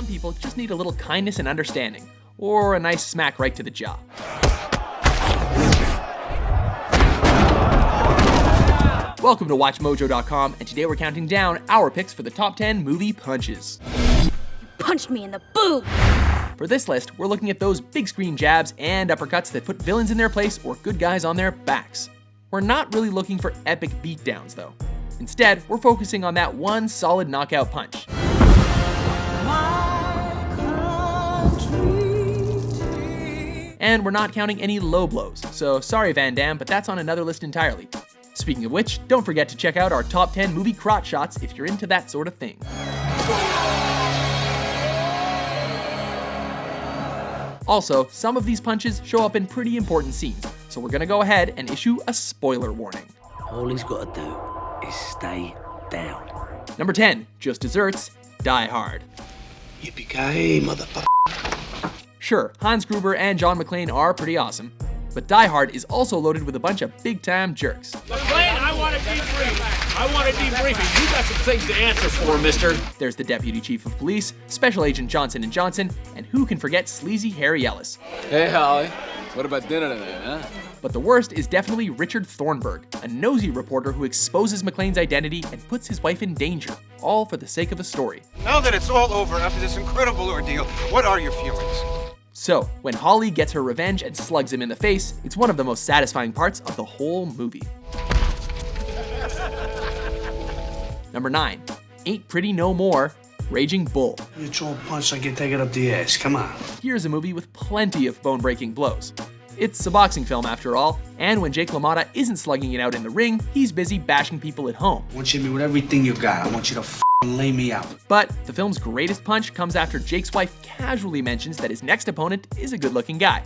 some people just need a little kindness and understanding, or a nice smack right to the jaw. Welcome to WatchMojo.com, and today we're counting down our picks for the top 10 movie punches. You punched me in the boob! For this list, we're looking at those big screen jabs and uppercuts that put villains in their place or good guys on their backs. We're not really looking for epic beatdowns though. Instead, we're focusing on that one solid knockout punch. And we're not counting any low blows, so sorry Van Damme, but that's on another list entirely. Speaking of which, don't forget to check out our top 10 movie crotch shots if you're into that sort of thing. Also, some of these punches show up in pretty important scenes, so we're gonna go ahead and issue a spoiler warning. All he's got to do is stay down. Number 10, just desserts, Die Hard. Yippee-ki-yay, motherfucker. Sure, Hans Gruber and John McClane are pretty awesome, but Die Hard is also loaded with a bunch of big-time jerks. McClane, I want a debrief. I want a debriefing. You got some things to answer for, mister. There's the Deputy Chief of Police, Special Agent Johnson & Johnson, and who can forget sleazy Harry Ellis. Hey, Holly. What about dinner tonight, huh? But the worst is definitely Richard Thornburg, a nosy reporter who exposes McClane's identity and puts his wife in danger, all for the sake of a story. Now that it's all over after this incredible ordeal, what are your feelings? So, when Holly gets her revenge and slugs him in the face, it's one of the most satisfying parts of the whole movie. Number 9, Ain't Pretty No More, Raging Bull. You throw a punch, I get taken up the ass. Come on. Here's a movie with plenty of bone-breaking blows. It's a boxing film after all, and when Jake LaMotta isn't slugging it out in the ring, he's busy bashing people at home. I want you to hit me with everything you got. I want you to lay me out. But the film's greatest punch comes after Jake's wife casually mentions that his next opponent is a good-looking guy.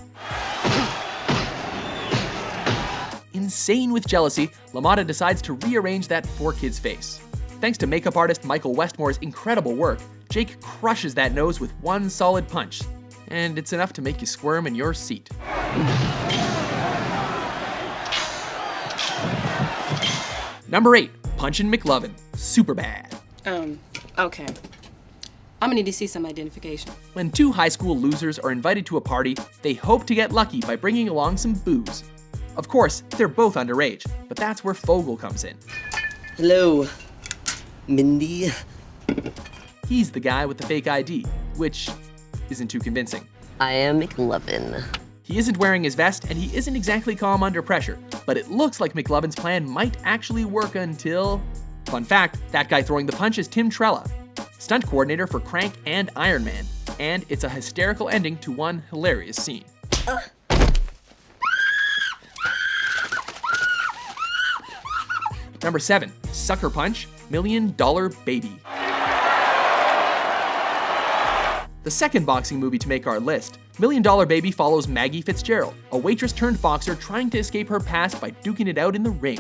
Insane with jealousy, LaMotta decides to rearrange that poor kid's face. Thanks to makeup artist Michael Westmore's incredible work, Jake crushes that nose with one solid punch, and it's enough to make you squirm in your seat. Number 8, Punchin' McLovin, Superbad. Okay. I'm gonna need to see some identification. When two high school losers are invited to a party, they hope to get lucky by bringing along some booze. Of course, they're both underage, but that's where Fogel comes in. Hello, Mindy. He's the guy with the fake ID, which isn't too convincing. I am McLovin. He isn't wearing his vest, and he isn't exactly calm under pressure, but it looks like McLovin's plan might actually work until... Fun fact, that guy throwing the punch is Tim Trella, stunt coordinator for Crank and Iron Man, and it's a hysterical ending to one hilarious scene. Number 7, Sucker Punch, $1 Million Baby. The second boxing movie to make our list, $1 Million Baby follows Maggie Fitzgerald, a waitress turned boxer trying to escape her past by duking it out in the ring.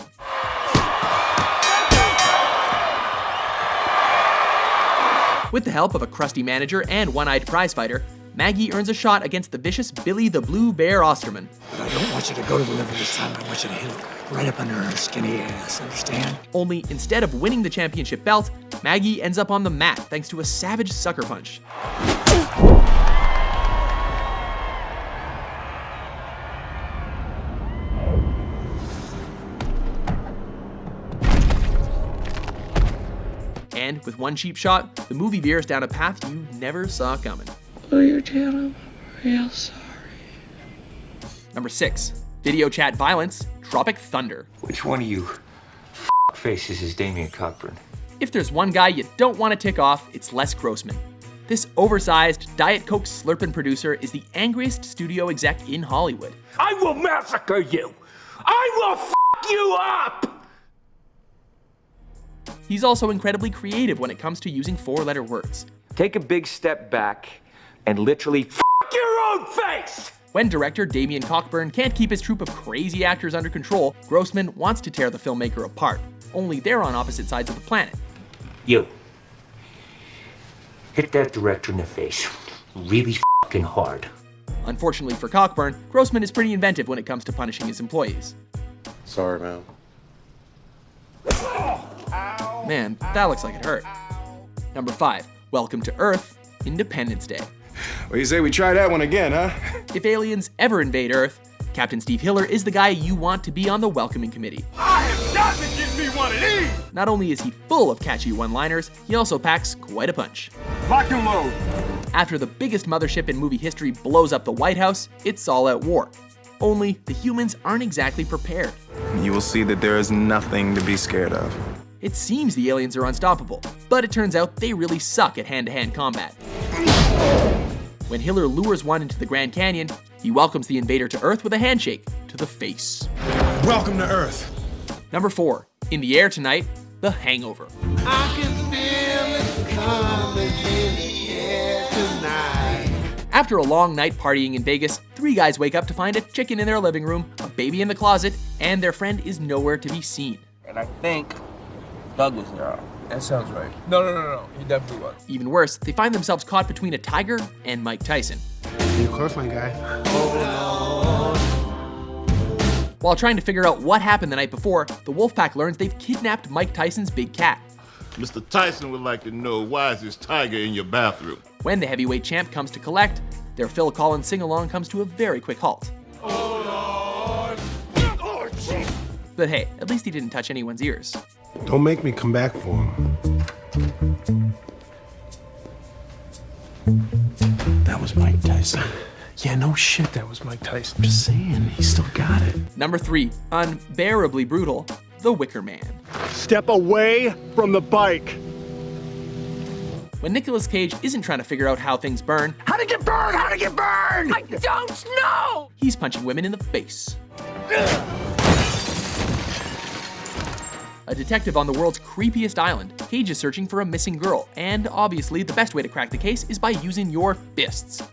With the help of a crusty manager and one-eyed prizefighter, Maggie earns a shot against the vicious Billy the Blue Bear Osterman. But I don't want you to go to the liver this time. I want you to hit it right up under her skinny ass, understand? Only instead of winning the championship belt, Maggie ends up on the mat thanks to a savage sucker punch. And with one cheap shot, the movie veers down a path you never saw coming. Will you tell him I'm real sorry? Number 6, video chat violence, Tropic Thunder. Which one of you faces is Damien Cockburn? If there's one guy you don't want to tick off, it's Les Grossman. This oversized, Diet Coke slurping producer is the angriest studio exec in Hollywood. I will massacre you. I will you up. He's also incredibly creative when it comes to using 4-letter words. Take a big step back and literally Your own face. When director Damien Cockburn can't keep his troupe of crazy actors under control, Grossman wants to tear the filmmaker apart. Only they're on opposite sides of the planet. You. Hit that director in the face. Really fucking hard. Unfortunately for Cockburn, Grossman is pretty inventive when it comes to punishing his employees. Sorry, man. Man, that looks like it hurt. Number 5, Welcome to Earth, Independence Day. Well, you say we try that one again, huh? If aliens ever invade Earth, Captain Steve Hiller is the guy you want to be on the welcoming committee. I have got to get me one of these! Not only is he full of catchy one-liners, he also packs quite a punch. Lock and load. After the biggest mothership in movie history blows up the White House, it's all out war. Only the humans aren't exactly prepared. You will see that there is nothing to be scared of. It seems the aliens are unstoppable, but it turns out they really suck at hand-to-hand combat. When Hiller lures one into the Grand Canyon, he welcomes the invader to Earth with a handshake to the face. Welcome to Earth. Number 4, in the air tonight, The Hangover. I can feel it coming in the air tonight. After a long night partying in Vegas, 3 guys wake up to find a chicken in their living room, a baby in the closet, and their friend is nowhere to be seen. And I think Doug was there. That sounds right. No. He definitely was. Even worse, they find themselves caught between a tiger and Mike Tyson. You're close, my guy. While trying to figure out what happened the night before, the Wolfpack learns they've kidnapped Mike Tyson's big cat. Mr. Tyson would like to know, why is this tiger in your bathroom? When the heavyweight champ comes to collect, their Phil Collins sing-along comes to a very quick halt. But hey, at least he didn't touch anyone's ears. Don't make me come back for him. That was Mike Tyson. Yeah, no shit, that was Mike Tyson. Just saying, he still got it. Number 3, unbearably brutal, The Wicker Man. Step away from the bike. When Nicolas Cage isn't trying to figure out how things burn, How'd it get burned? How'd it get burned? I don't know! he's punching women in the face. A detective on the world's creepiest island, Cage is searching for a missing girl, and obviously the best way to crack the case is by using your fists.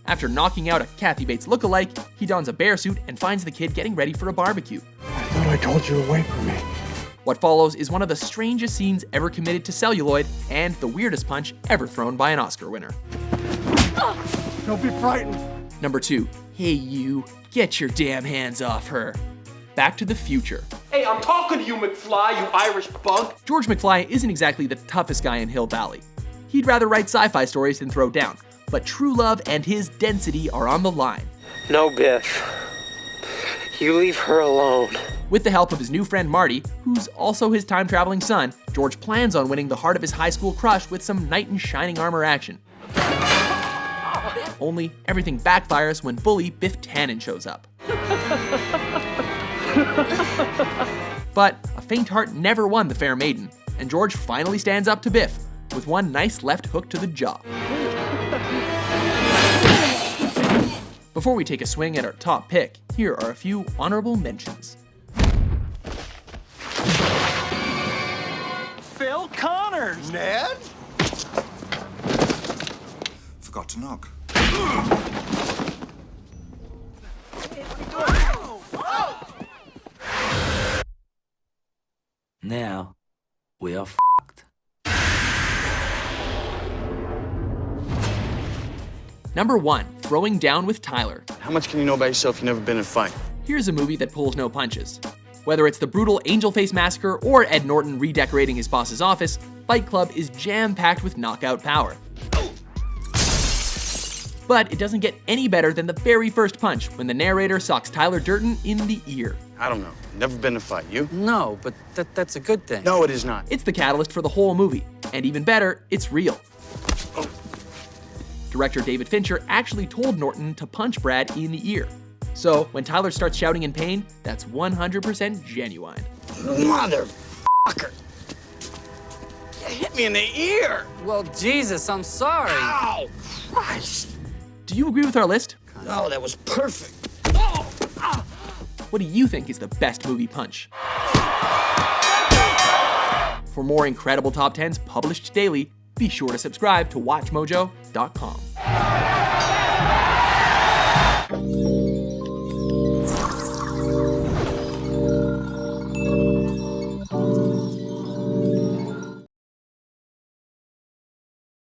After knocking out a Kathy Bates lookalike, he dons a bear suit and finds the kid getting ready for a barbecue. I thought I told you to wait for me. What follows is one of the strangest scenes ever committed to celluloid and the weirdest punch ever thrown by an Oscar winner. Don't be frightened. Number 2, hey you, get your damn hands off her. Back to the Future. Hey, I'm talking to you, McFly, you Irish bug. George McFly isn't exactly the toughest guy in Hill Valley. He'd rather write sci-fi stories than throw down, but true love and his density are on the line. No, Biff. You leave her alone. With the help of his new friend Marty, who's also his time-traveling son, George plans on winning the heart of his high school crush with some knight in shining armor action. Only everything backfires when bully Biff Tannen shows up. But a faint heart never won the fair maiden, and George finally stands up to Biff with one nice left hook to the jaw. Before we take a swing at our top pick, here are a few honorable mentions. Phil Connors. Ned? Forgot to knock. Now, we are f***ed. Number 1, Throwing Down with Tyler. How much can you know about yourself? You've never been in a fight. Here's a movie that pulls no punches. Whether it's the brutal Angel Face Massacre or Ed Norton redecorating his boss's office, Fight Club is jam-packed with knockout power. But it doesn't get any better than the very first punch when the narrator socks Tyler Durden in the ear. I don't know. Never been in a fight. You? No, but that's a good thing. No, it is not. It's the catalyst for the whole movie, and even better, it's real. Director David Fincher actually told Norton to punch Brad in the ear. So when Tyler starts shouting in pain, that's 100% genuine. Motherfucker! You hit me in the ear! Well, Jesus, I'm sorry. Ow! Christ! Do you agree with our list? No, that was perfect. What do you think is the best movie punch? For more incredible top 10s published daily, be sure to subscribe to WatchMojo.com.